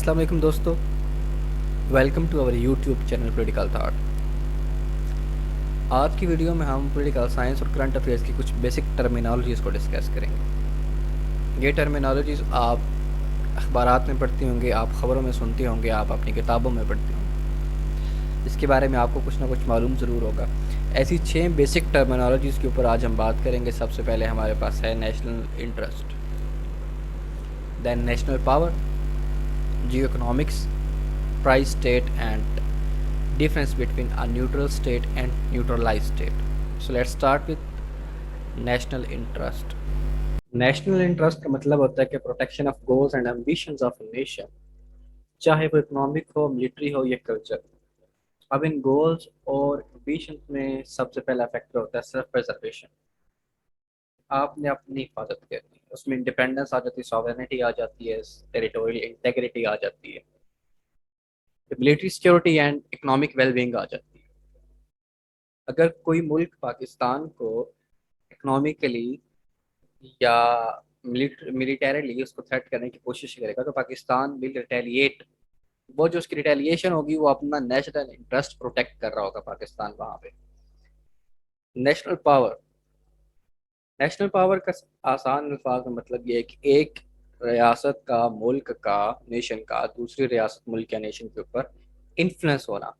अस्सलाम वालेकुम दोस्तों, welcome to our YouTube channel political thought. आज की वीडियो में हम पॉलिटिकल साइंस और करंट अफेयर्स की कुछ बेसिक टर्मिनोलॉजीज़ को डिस्कस करेंगे। ये टर्मिनोलॉजीज़ आप अखबारात में पढ़ते होंगे, आप ख़बरों में सुनते होंगे, आप अपनी किताबों में पढ़ते होंगे। इसके बारे में आपको कुछ ना कुछ मालूम ज़रूर होगा। ऐसी 6 बेसिक टर्मिनोलॉजीज़ के ऊपर आज हम बात करेंगे। सबसे पहले हमारे पास है national interest, then national power, geo economics, price state and difference between a neutral state and neutralized state. So let's start with national interest. National interest का मतलब होता है कि protection of goals and ambitions of a nation, चाहे वो economic हो, military हो या कल्चर। अब इन गोल्स और एम्बिशंस में सबसे पहला फैक्टर होता है सेल्फ प्रिजर्वेशन। आपने अपनी हिफाजत करनी है, उसमें इंडिपेंडेंस आ जाती है, सॉवरेनिटी आ जाती है, टेरिटोरियल इंटेग्रिटी आ जाती है, military security and economic wellbeing आ जाती है। अगर कोई मुल्क पाकिस्तान को इकोनॉमिकली या मिलिटरीली उसको थ्रेट करने की कोशिश करेगा तो पाकिस्तान विल रिटेलिएट। वो जो उसकी रिटेलिएशन होगी वो अपना नेशनल इंटरेस्ट प्रोटेक्ट कर रहा होगा पाकिस्तान वहां पे। नेशनल पावर, नेशनल पावर का आसान अल्फाज में मतलब ये है कि एक रियासत का, मुल्क का, नेशन का दूसरी रियासत, मुल्क या नेशन के ऊपर इन्फ्लुएंस होना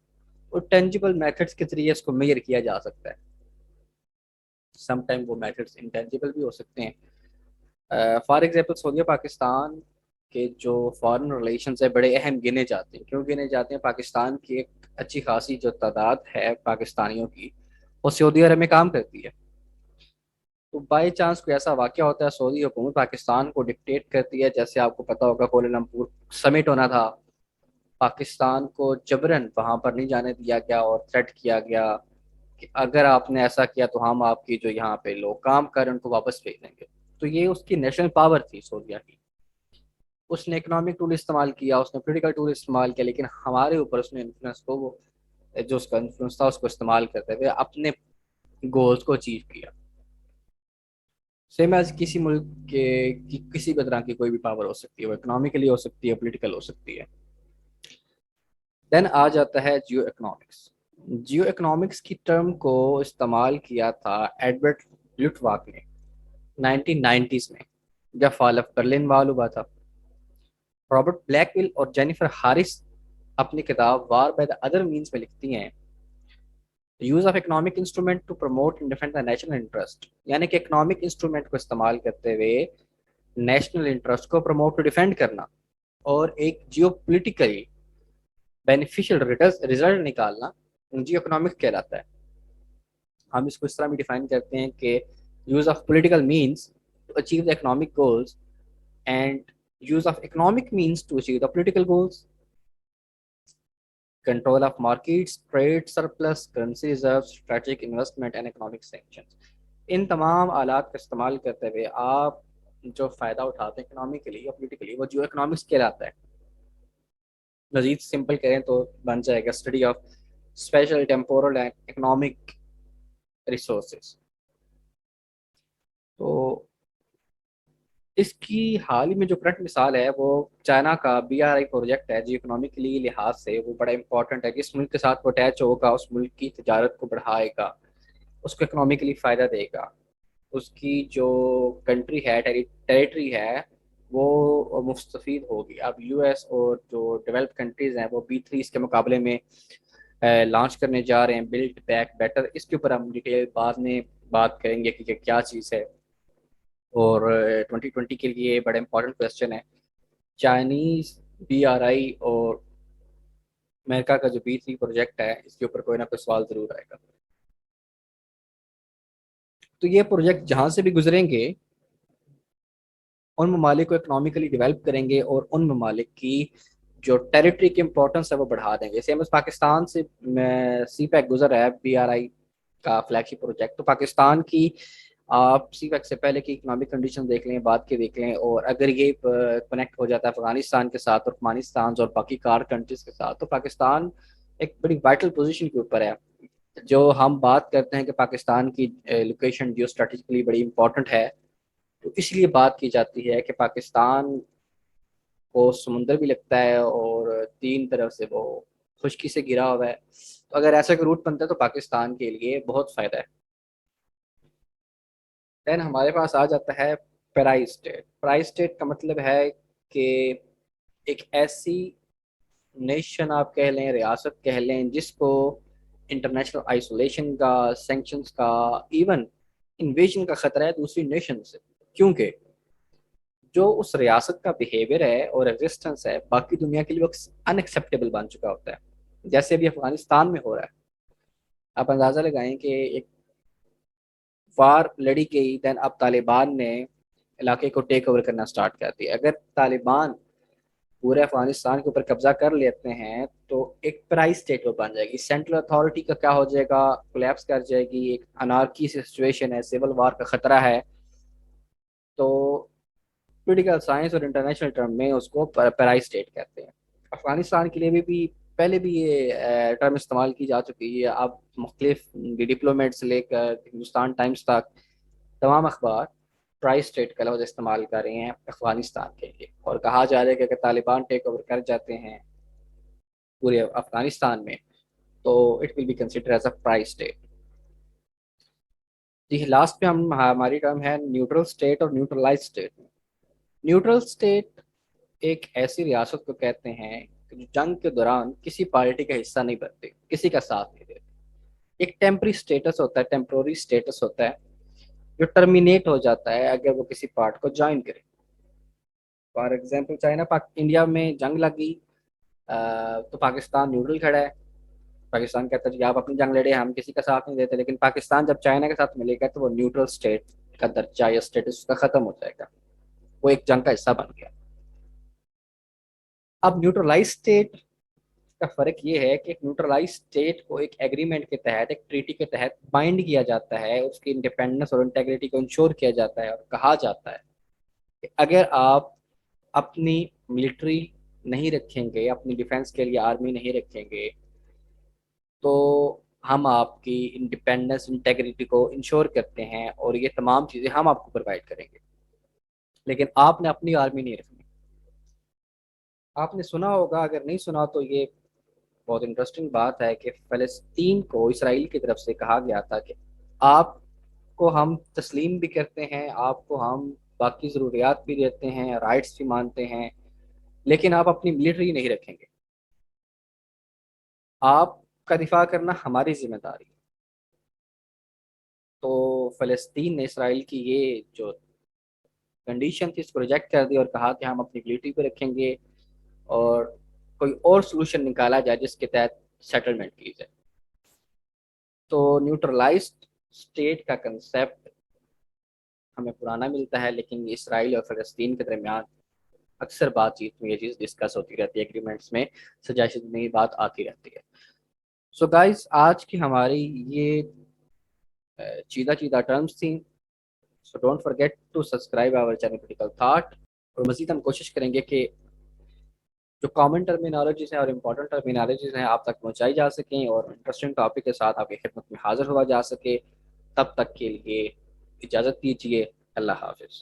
और टेंजिबल मेथड्स के जरिए इसको मेजर किया जा सकता है। समटाइम वो मेथड्स इंटेंजिबल भी हो सकते हैं। फॉर एग्जांपल सऊदीया पाकिस्तान के जो फॉरेन रिलेशन है बड़े अहम गिने जाते हैं। क्यों गिने जाते हैं? पाकिस्तान की एक अच्छी खासी जो तादाद है पाकिस्तानियों की, वो सऊदी अरब में काम करती है। तो बाई चांस कोई ऐसा वाक़या होता है, सऊदी हुकूमत पाकिस्तान को डिक्टेट करती है, जैसे आपको पता होगा कोलमपुर समिट होना था, पाकिस्तान को जबरन वहां पर नहीं जाने दिया गया और थ्रेट किया गया कि अगर आपने ऐसा किया तो हम आपकी जो यहाँ पे लोग काम कर रहे हैं उनको वापस भेज देंगे। तो ये उसकी नेशनल पावर थी सऊदीया की। उसने इकोनॉमिक टूल इस्तेमाल किया, उसने पॉलिटिकल टूल इस्तेमाल किया, लेकिन हमारे ऊपर उसने इन्फ्लुएंस को, वो जो उसका इन्फ्लुएंस था उसको इस्तेमाल करते हुए अपने गोल्स को अचीव किया। सेम एज किसी मुल्क के की किसी भी तरह की कोई भी पावर हो सकती है, वो इकोनॉमिकली हो सकती है, पॉलिटिकल हो सकती है। देन आ जाता है जियो इकोनॉमिक्स। जियो इकोनॉमिक्स की टर्म को इस्तेमाल किया था एडवर्ड लुटवाक ने 1990s में, जब फॉल ऑफ बर्लिन वाल हुआ था। रॉबर्ट ब्लैकविल और जेनिफर हारिस अपनी किताब war by the other means में लिखती हैं, use of economic instrument to promote and defend the national interest, यानी कि इकोनॉमिक इंस्ट्रूमेंट को इस्तेमाल करते हुए नेशनल इंटरेस्ट को प्रमोट टू डिफेंड करना और एक जियो पोलिटिकली बेनिफिशियल रिजल्ट निकालना जियो इकोनॉमिक्स कहलाता है। हम इसको इस तरह भी डिफाइन करते हैं कि use of political means to achieve the economic goals and use of economic means to achieve the political goals. Control of markets, trade surplus, currency reserve, strategic investment and economic sanctions. इन तमाम आलात का इस्तेमाल करते हुए आप जो फ़ायदा उठाते हैं इकोनॉमिकली या पॉलिटिकली, वो जियो इकोनॉमिक्स कहलाता है। मजीद सिंपल करें तो बन जाएगा study of special temporal and economic resources. तो इसकी हाल ही में जो करंट मिसाल है वो चाइना का BRI प्रोजेक्ट है, जो इकोनॉमिकली लिहाज से वो बड़ा इंपॉर्टेंट है। जिस मुल्क के साथ वो अटैच होगा उस मुल्क की तजारत को बढ़ाएगा, उसको इकोनॉमिकली फ़ायदा देगा, उसकी जो कंट्री है, टेरिटरी है, वो मुस्तफ़ीद होगी। अब US और जो डेवलप कंट्रीज़ हैं वो B3 इसके मुकाबले में लॉन्च करने जा रहे हैं, बिल्ड बैक बेटर। इसके ऊपर हम डिटेल बाद में बात करेंगे कि क्या चीज़ है। और 2020 के लिए बड़ा इंपॉर्टेंट क्वेश्चन है, चाइनीज़ BRI और अमेरिका का जो B3 प्रोजेक्ट है, इसके ऊपर कोई ना कोई सवाल ज़रूर आएगा। तो ये प्रोजेक्ट जहाँ से भी गुजरेंगे उन ममालिक को इकोनॉमिकली डेवलप करेंगे और उन ममालिक की जो टेरिटरी की इंपॉर्टेंस है वो बढ़ा देंगे। सेम एज पाकिस्तान से CPEC गुजर रहा है, BRI का फ्लैगशिप प्रोजेक्ट। तो पाकिस्तान की आप CPEC से पहले की इकोनॉमिक कंडीशन देख लें, बाद के देख लें, और अगर ये कनेक्ट हो जाता है अफगानिस्तान के साथ, तुर्कमानिस्तान और बाकी कार कंट्रीज के साथ, तो पाकिस्तान एक बड़ी वाइटल पोजीशन के ऊपर है। जो हम बात करते हैं कि पाकिस्तान की लोकेशन जियो स्ट्रेटेजिकली बड़ी इंपॉर्टेंट है, तो इसलिए बात की जाती है कि पाकिस्तान को समुंदर भी लगता है और तीन तरफ से वो खुश्की से घिरा हुआ है। तो अगर ऐसा कोई रूट बनता है तो पाकिस्तान के लिए बहुत फ़ायदा है। देन हमारे पास आ जाता है पेराई स्टेट। पेराई स्टेट का मतलब है कि एक ऐसी नेशन आप कह लें, रियासत कह लें, जिसको इंटरनेशनल आइसोलेशन का, सैंक्शंस का, इवन इन्वेजन का खतरा है दूसरी नेशन से। क्योंकि जो उस रियासत का बिहेवियर है और एग्जिस्टेंस है बाकी दुनिया के लिए अनएक्सेप्टेबल बन चुका होता है। जैसे अभी अफगानिस्तान में हो रहा है, आप अंदाज़ा लगाएं कि एक वार लड़ी गई, देन अब तालिबान ने इलाके को टेक ओवर करना स्टार्ट कर दिया। अगर तालिबान पूरे अफगानिस्तान के ऊपर कब्जा कर लेते हैं तो एक प्राइस स्टेट वो बन जाएगी। सेंट्रल अथॉरिटी का क्या हो जाएगा, कोलैप्स कर जाएगी, एक अनार्की सिचुएशन है, सिविल वार का खतरा है। तो पॉलिटिकल साइंस और इंटरनेशनल टर्म में उसको पैराई स्टेट कहते हैं। अफगानिस्तान के लिए भी पहले भी ये टर्म इस्तेमाल की जा चुकी है। अब मुख्तलिफ डिप्लोमेट से लेकर हिंदुस्तान टाइम्स तक तमाम अखबार प्राइस स्टेट का लफ्ज़ इस्तेमाल कर रहे हैं अफगानिस्तान के लिए, और कहा जा रहा है कि अगर तालिबान टेक ओवर कर जाते हैं पूरे अफगानिस्तान में तो it will be consider as a price state. जी, लास्ट पे हम हमारी टर्म है न्यूट्रल स्टेट और न्यूट्रलाइज स्टेट। न्यूट्रल स्टेट एक ऐसी रियासत को कहते हैं कि जो जंग के दौरान किसी पार्टी का हिस्सा नहीं बनते, किसी का साथ नहीं देते। एक टेम्परी स्टेटस होता है, टेम्पोररी स्टेटस होता है, जो टर्मिनेट हो जाता है अगर वो किसी पार्ट को ज्वाइन करे। फॉर एग्जाम्पल चाइना पाक इंडिया में जंग लगी, तो पाकिस्तान न्यूट्रल खड़ा है। पाकिस्तान कहता है जी आप अपनी जंग लड़े, हम किसी का साथ नहीं देते। लेकिन पाकिस्तान जब चाइना के साथ मिलेगा तो वो न्यूट्रल स्टेट का दर्जा या स्टेटस उसका खत्म हो जाएगा, वो एक जंग का हिस्सा बन गया। अब न्यूट्रलाइज स्टेट का फर्क ये है कि एक न्यूट्रलाइज स्टेट को एक एग्रीमेंट के तहत, एक ट्रीटी के तहत बाइंड किया जाता है, उसकी इंडिपेंडेंस और इंटेग्रिटी को इंश्योर किया जाता है और कहा जाता है कि अगर आप अपनी मिलिट्री नहीं रखेंगे, अपनी डिफेंस के लिए आर्मी नहीं रखेंगे, तो हम आपकी इंडिपेंडेंस इंटेग्रिटी को इंश्योर करते हैं और ये तमाम चीज़ें हम आपको प्रोवाइड करेंगे, लेकिन आपने अपनी आर्मी नहीं रखनी। आपने सुना होगा, अगर नहीं सुना तो ये बहुत इंटरेस्टिंग बात है कि फ़लस्तीन को इसराइल की तरफ से कहा गया था कि आपको हम तस्लीम भी करते हैं, आपको हम बाकी ज़रूरियात भी देते हैं, राइट्स भी मानते हैं, लेकिन आप अपनी मिलिट्री नहीं रखेंगे, आपका दिफा करना हमारी जिम्मेदारी है। तो फ़लस्तीन ने इसराइल की ये जो कंडीशन थी इसको रिजेक्ट कर दी और कहा कि हम अपनी मिलिट्री पे रखेंगे और कोई और सोल्यूशन निकाला जाए जिसके तहत सेटलमेंट की जाए। तो न्यूट्रलाइज्ड स्टेट का कंसेप्ट हमें पुराना मिलता है, लेकिन इसराइल और फ़लस्तीन के दरमियान अक्सर बातचीत में ये चीज़ डिस्कस होती रहती है, एग्रीमेंट्स में सजेशन में ये बात आती रहती है। सो गाइस, आज की हमारी ये चीदा चीदा टर्म्स थी। So don't forget to subscribe our channel critical thought. और मज़ीद हम कोशिश करेंगे कि जो कॉमन टर्मिनोलॉजीज़ हैं और इम्पोर्टेंट टर्मिनोलॉजीज़ हैं आप तक पहुँचाई जा सकें और इंटरेस्टिंग टॉपिक के साथ आपकी खिदमत में हाज़िर हुआ जा सके। तब तक के लिए इजाज़त दीजिए। अल्लाह हाफ़िज़।